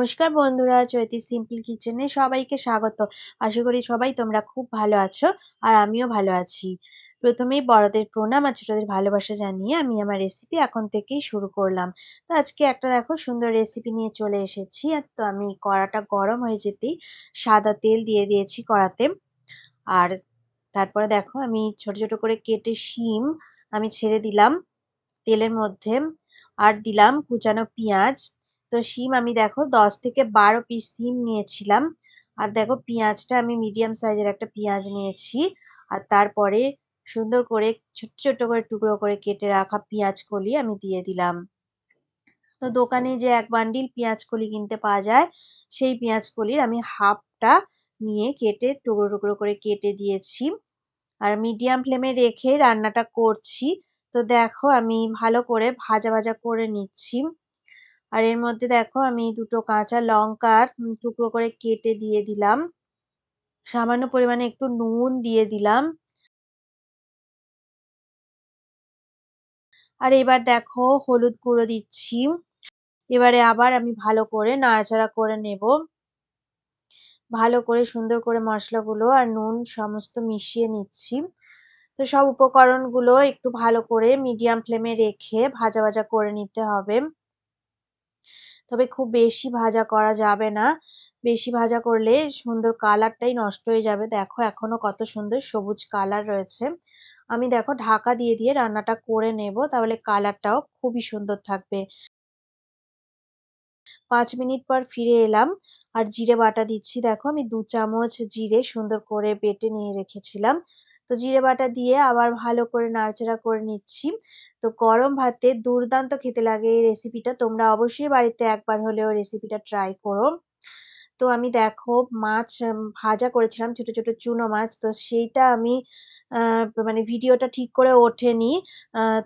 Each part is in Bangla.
নমস্কার বন্ধুরা, চৈতি সিম্পল কিচেনে সবাইকে স্বাগত। আশা করি সবাই তোমরা খুব ভালো আছো আর আমিও ভালো আছি। প্রথমেই বড়দের প্রণাম আর ছোটদের ভালোবাসা জানিয়ে আমি আমার রেসিপি এখন থেকেই শুরু করলাম। তো আজকে একটা দেখো সুন্দর রেসিপি নিয়ে চলে এসেছি। আর তো আমি কড়াটা গরম হয়ে যেতেই সাদা তেল দিয়ে দিয়েছি কড়াতে। আর তারপরে দেখো আমি ছোট ছোট করে কেটে শিম আমি ছেড়ে দিলাম তেলের মধ্যে। আর দিলাম কুচানো পেঁয়াজ। তো শিম আমি দেখো 10 থেকে 12 পিস শিম নিয়েছিলাম। আর দেখো পেঁয়াজটা আমি মিডিয়াম সাইজের একটা পেঁয়াজ নিয়েছি। আর তারপরে সুন্দর করে ছোট্ট ছোট্ট করে টুকরো করে কেটে রাখা পেঁয়াজ কলি আমি দিয়ে দিলাম। তো দোকানে যে এক বান্ডিল পেঁয়াজ কলি কিনতে পাওয়া যায়, সেই পেঁয়াজ কলির আমি হাফটা নিয়ে কেটে টুকরো টুকরো করে কেটে দিয়েছি। আর মিডিয়াম ফ্লেমে রেখে রান্নাটা করছি। তো দেখো আমি ভালো করে ভাজা ভাজা করে নিচ্ছি। আর এর মধ্যে দেখো আমি দুটো কাঁচা লঙ্কা টুকরো করে কেটে দিয়ে দিলাম। সামান্য পরিমাণে একটু নুন দিয়ে দিলাম। আর এবার দেখো হলুদ গুঁড়ো দিচ্ছি। এবারে আবার আমি ভালো করে নাড়াচাড়া করে নেব। ভালো করে সুন্দর করে মশলাগুলো আর নুন সমস্ত মিশিয়ে নিচ্ছি। তো সব উপকরণগুলো একটু ভালো করে মিডিয়াম ফ্লেমে রেখে ভাজা ভাজা করে নিতে হবে। তবে খুব বেশি ভাজা করা যাবে না। বেশি ভাজা করলে সুন্দর কালারটাই নষ্ট হয়ে যাবে। দেখো এখনো কত সুন্দর সবুজ কালার রয়েছে। আমি দেখো ঢাকা দিয়ে দিয়ে রান্নাটা করে নেব, তাহলে কালারটাও খুবই সুন্দর থাকবে। 5 মিনিট পর ফিরে এলাম। আর জিরে বাটা দিচ্ছি। দেখো আমি 2 চামচ জিরে সুন্দর করে বেটে নিয়ে রেখেছিলাম। তো জিরে বাটা দিয়ে আবার ভালো করে নাড়াচাড়া করে নিচ্ছি। তো গরম ভাতে দুর্দান্ত খেতে লাগে এই রেসিপিটা। তোমরা অবশ্যই বাড়িতে একবার হলেও রেসিপিটা ট্রাই করো। তো আমি দেখো মাছ ভাজা করেছিলাম, ছোট ছোট চুনো মাছ। তো সেইটা আমি মানে ভিডিওটা ঠিক করে ওঠেনি।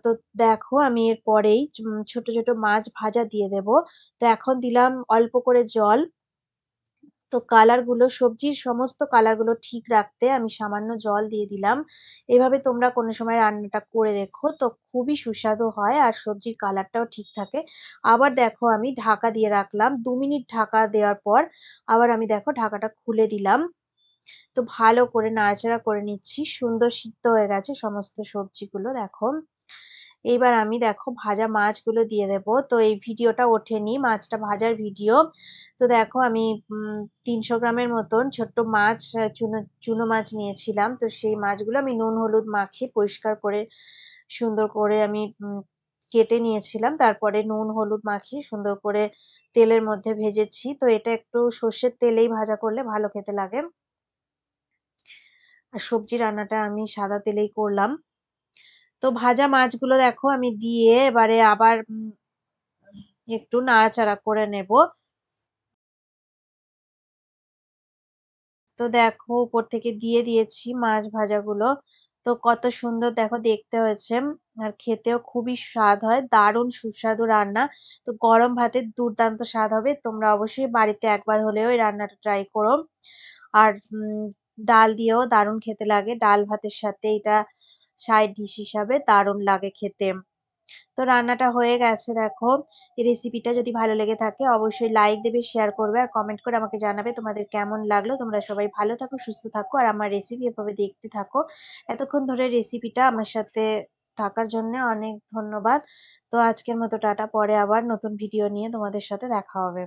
তো দেখো আমি এর পরেই ছোট ছোট মাছ ভাজা দিয়ে দেব। তো এখন দিলাম অল্প করে জল। তো কালারগুলো সবজির সমস্ত কালারগুলো ঠিক রাখতে আমি সামান্য জল দিয়ে দিলাম। এভাবে তোমরা কোনো সময় রান্নাটা করে দেখো, তো খুবই সুস্বাদু হয় আর সবজির কালারটাও ঠিক থাকে। আবার দেখো আমি ঢাকা দিয়ে রাখলাম। 2 মিনিট ঢাকা দেওয়ার পর আবার আমি দেখো ঢাকাটা খুলে দিলাম। তো ভালো করে নাড়াচাড়া করে নিচ্ছি। সুন্দর সিদ্ধ হয়ে গেছে সমস্ত সবজিগুলো দেখো। এইবার আমি দেখো ভাজা মাছগুলো দিয়ে দেব। তো এই ভিডিওটা ওঠেনি, মাছটা ভাজার ভিডিও। তো দেখো আমি 300 গ্রামের মতন ছোট্ট মাছ চুনো চুনো মাছ নিয়েছিলাম। তো সেই মাছগুলো আমি নুন হলুদ মাখিয়ে পরিষ্কার করে সুন্দর করে আমি কেটে নিয়েছিলাম। তারপরে নুন হলুদ মাখিয়ে সুন্দর করে তেলের মধ্যে ভেজেছি। তো এটা একটু সর্ষের তেলেই ভাজা করলে ভালো খেতে লাগে। আর সবজি রান্নাটা আমি সাদা তেলেই করলাম। তো ভাজা মাছগুলো দেখো আমি দিয়ে এবারে আবার একটু নাড়াচাড়া করে নেব। তো দেখো উপর থেকে দিয়ে দিয়েছি মাছ ভাজাগুলো। তো কত সুন্দর দেখো দেখতে হয়েছে। আর খেতেও খুবই স্বাদ হয়, দারুণ সুস্বাদু রান্না। তো গরম ভাতের দুর্দান্ত স্বাদ হবে। তোমরা অবশ্যই বাড়িতে একবার হলেও এই রান্নাটা ট্রাই করো। আর ডাল দিয়েও দারুণ খেতে লাগে। ডাল ভাতের সাথে এটা সাইড ডিশ হিসাবে দারুণ লাগে খেতে। তো রান্নাটা হয়ে গেছে দেখো। এই রেসিপিটা যদি ভালো লেগে থাকে অবশ্যই লাইক দেবে, শেয়ার করবে আর কমেন্ট করে আমাকে জানাবে তোমাদের কেমন লাগলো। তোমরা সবাই ভালো থাকো, সুস্থ থাকো আর আমার রেসিপি এভাবে দেখতে থাকো। এতক্ষণ ধরে রেসিপিটা আমার সাথে থাকার জন্য অনেক ধন্যবাদ। তো আজকের মতো টাটা, পরে আবার নতুন ভিডিও নিয়ে তোমাদের সাথে দেখা হবে।